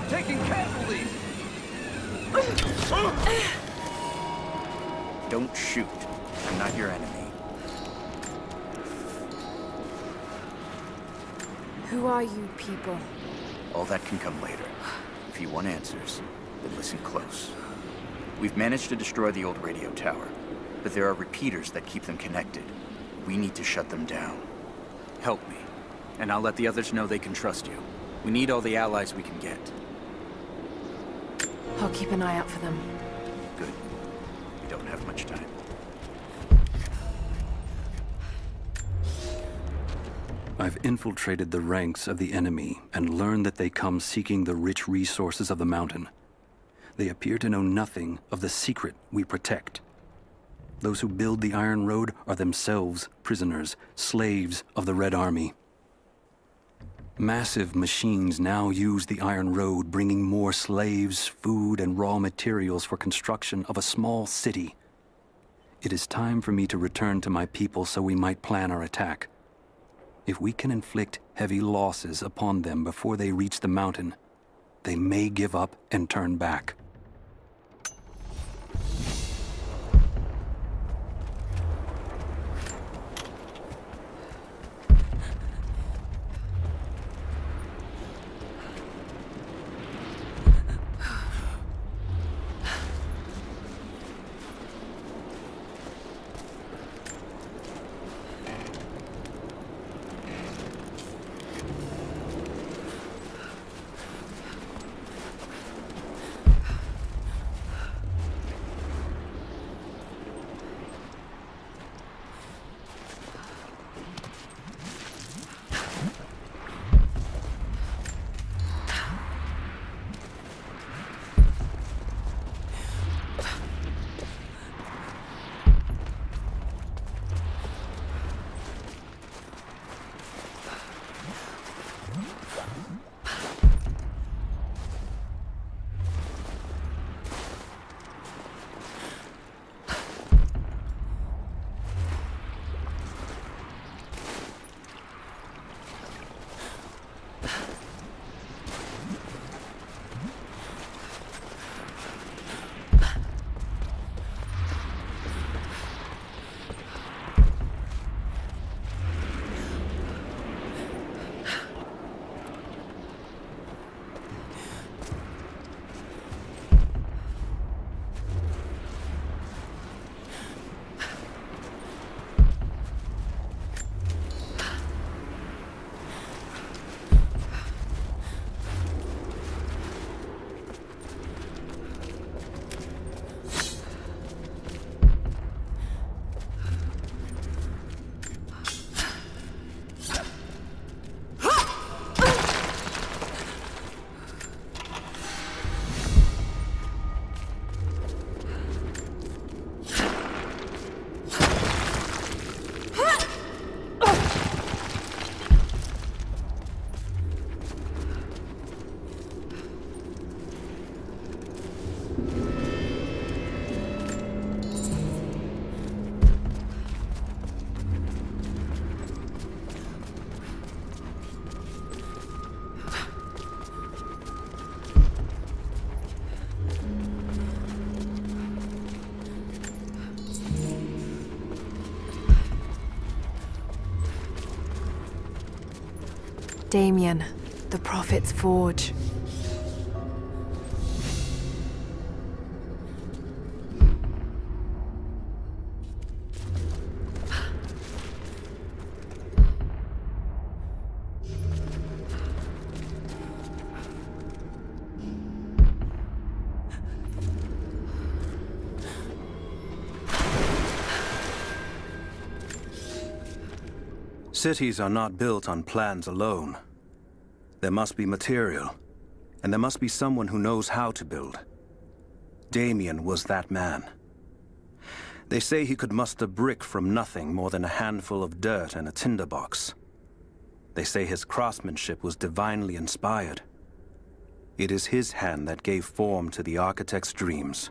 Taking casualties! Don't shoot. I'm not your enemy. Who are you people? All that can come later. If you want answers, then listen close. We've managed to destroy the old radio tower, but there are repeaters that keep them connected. We need to shut them down. Help me, and I'll let the others know they can trust you. We need all the allies we can get. I'll keep an eye out for them. Good. We don't have much time. I've infiltrated the ranks of the enemy and learned that they come seeking the rich resources of the mountain. They appear to know nothing of the secret we protect. Those who build the Iron Road are themselves prisoners, slaves of the Red Army. Massive machines now use the Iron Road, bringing more slaves, food, and raw materials for construction of a small city. It is time for me to return to my people so we might plan our attack. If we can inflict heavy losses upon them before they reach the mountain, they may give up and turn back. Damien, the Prophet's Forge. Cities are not built on plans alone. There must be material, and there must be someone who knows how to build. Damien was that man. They say he could muster brick from nothing more than a handful of dirt and a tinderbox. They say his craftsmanship was divinely inspired. It is his hand that gave form to the architect's dreams.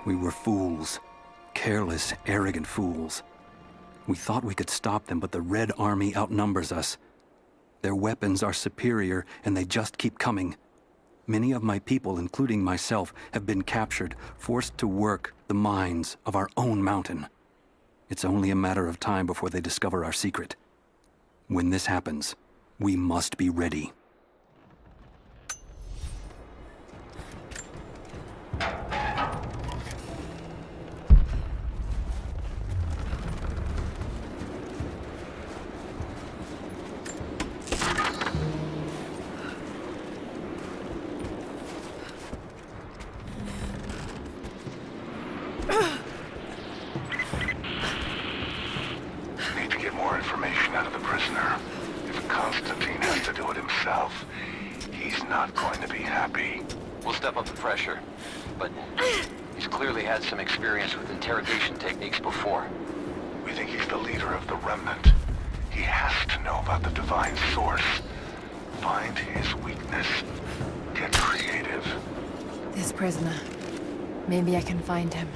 We were fools. Careless, arrogant fools. We thought we could stop them, but the Red Army outnumbers us. Their weapons are superior, and they just keep coming. Many of my people, including myself, have been captured, forced to work the mines of our own mountain. It's only a matter of time before they discover our secret. When this happens, we must be ready. Some experience with interrogation techniques before. We think he's the leader of the Remnant. He has to know about the Divine Source. Find his weakness. Get creative. This prisoner. Maybe I can find him.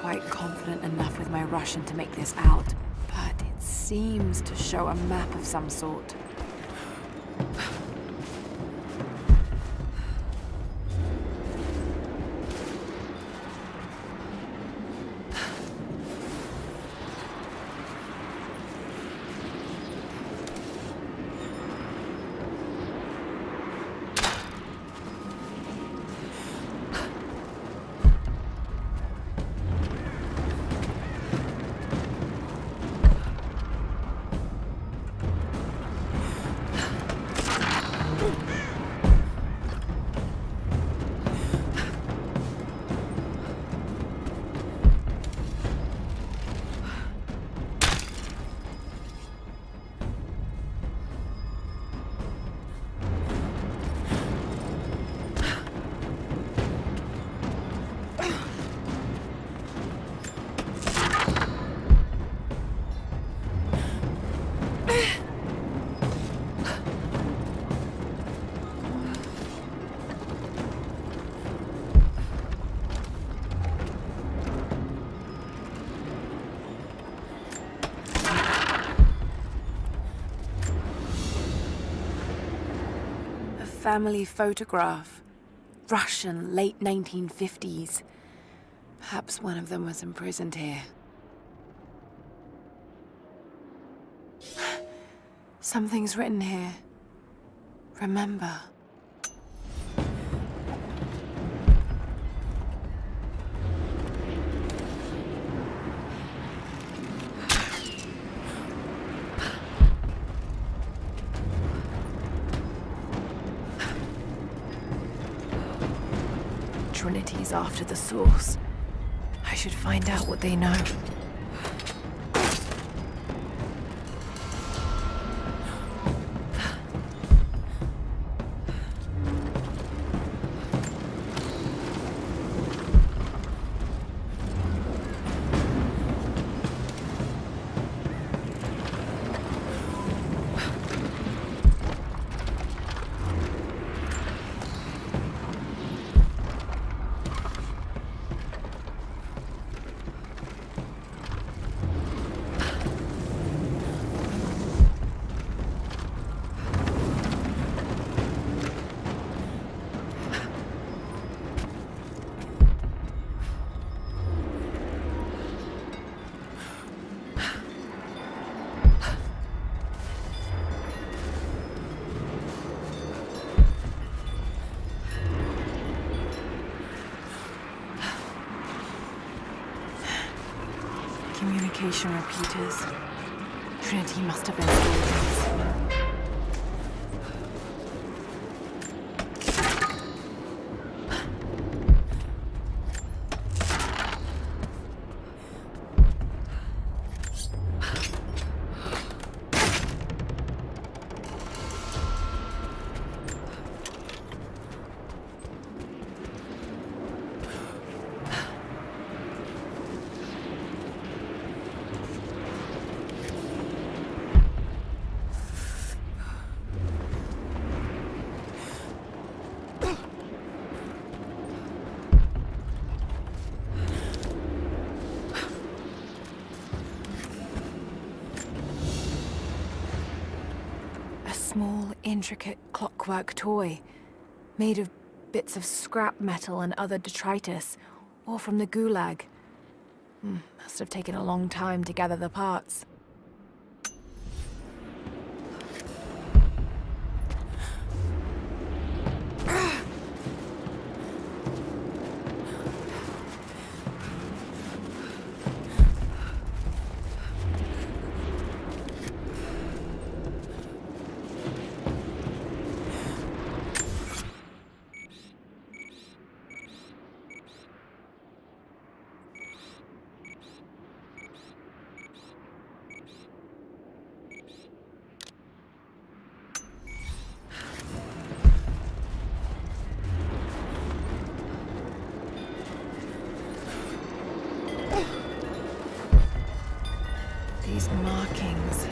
quite confident enough with my Russian to make this out, but it seems to show a map of some sort. Family photograph. Russian, late 1950s. Perhaps one of them was imprisoned here. Something's written here. Remember. Trinity's after the source. I should find out what they know. Communication repeaters. Trinity must have installed these. Small, intricate clockwork toy, made of bits of scrap metal and other detritus, or from the gulag. Must have taken a long time to gather the parts. These markings,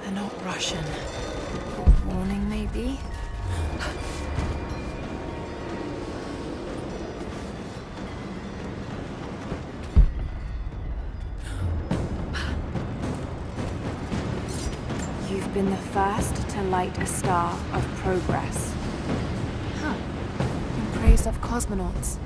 they're not Russian. A warning, maybe? been the first to light a star of progress. Huh. In praise of cosmonauts.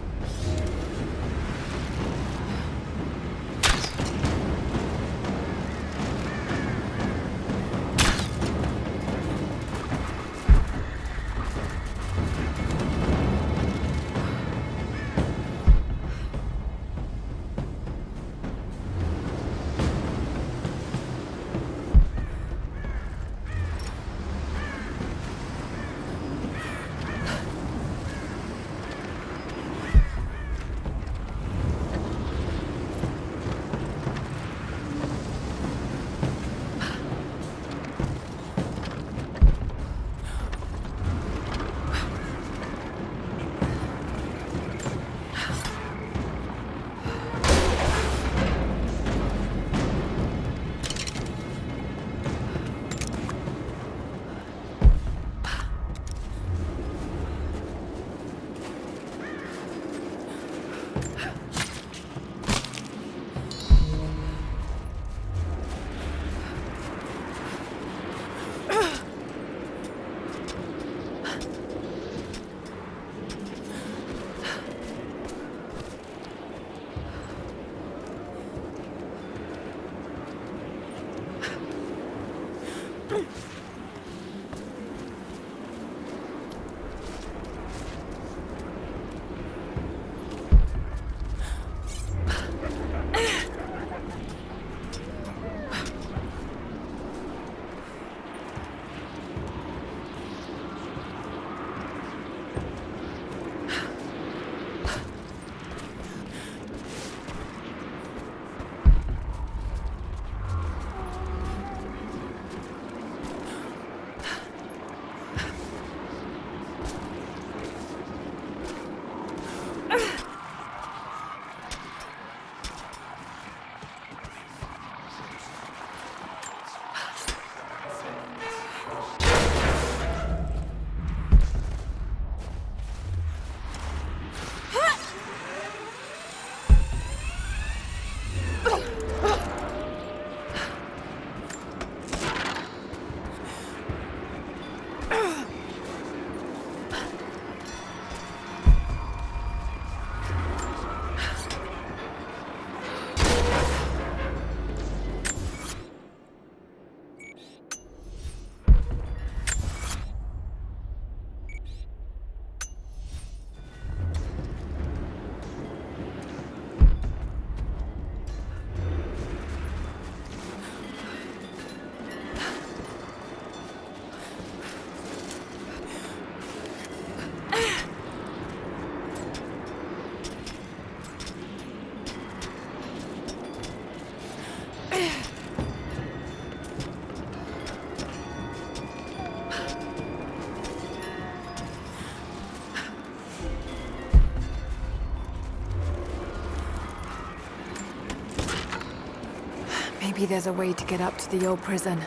Maybe there's a way to get up to the old prison.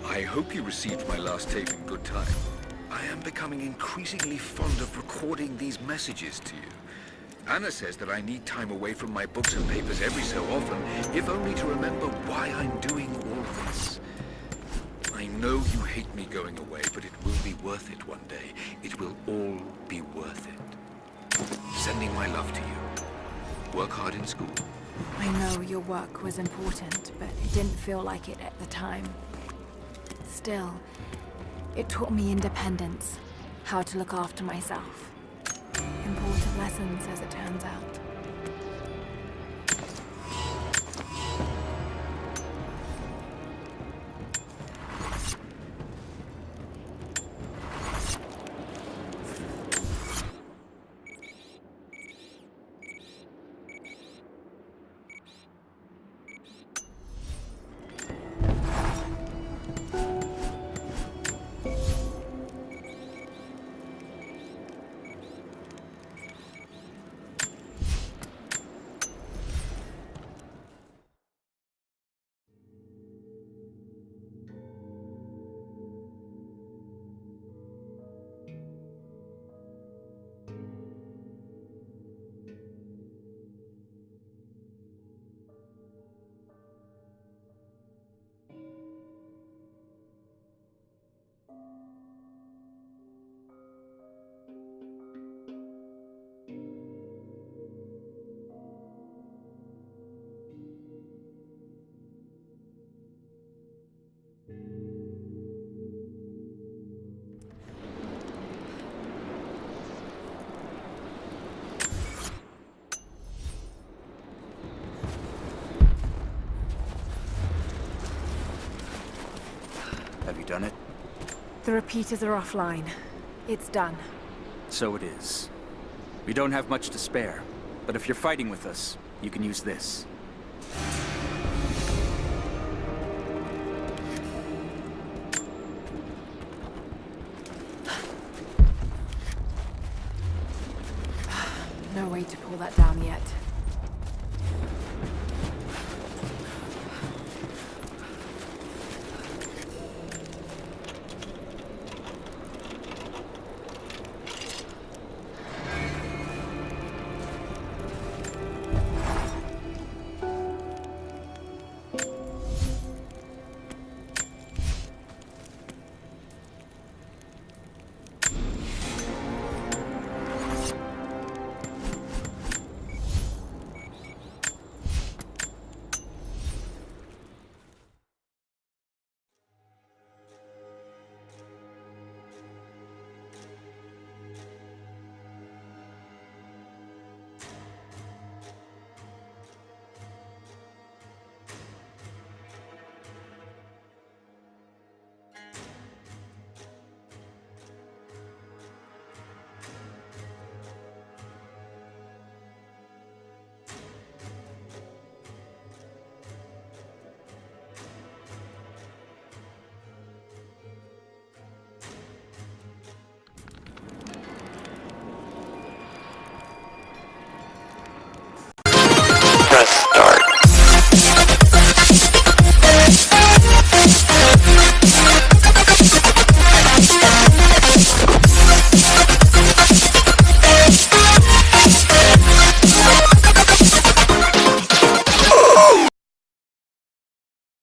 I hope you received my last tape in good time. I am becoming increasingly fond of recording these messages to you. Anna says that I need time away from my books and papers every so often, if only to remember why I'm doing all this. I know you hate me going away, but it will be worth it one day. It will all be worth it. Sending my love to you. Work hard in school. I know your work was important, but it didn't feel like it at the time. Still, it taught me independence, how to look after myself. Important lessons, as it turns out. done it? The repeaters are offline. It's done. So it is. We don't have much to spare, but if you're fighting with us, you can use this. No way to pull that down yet.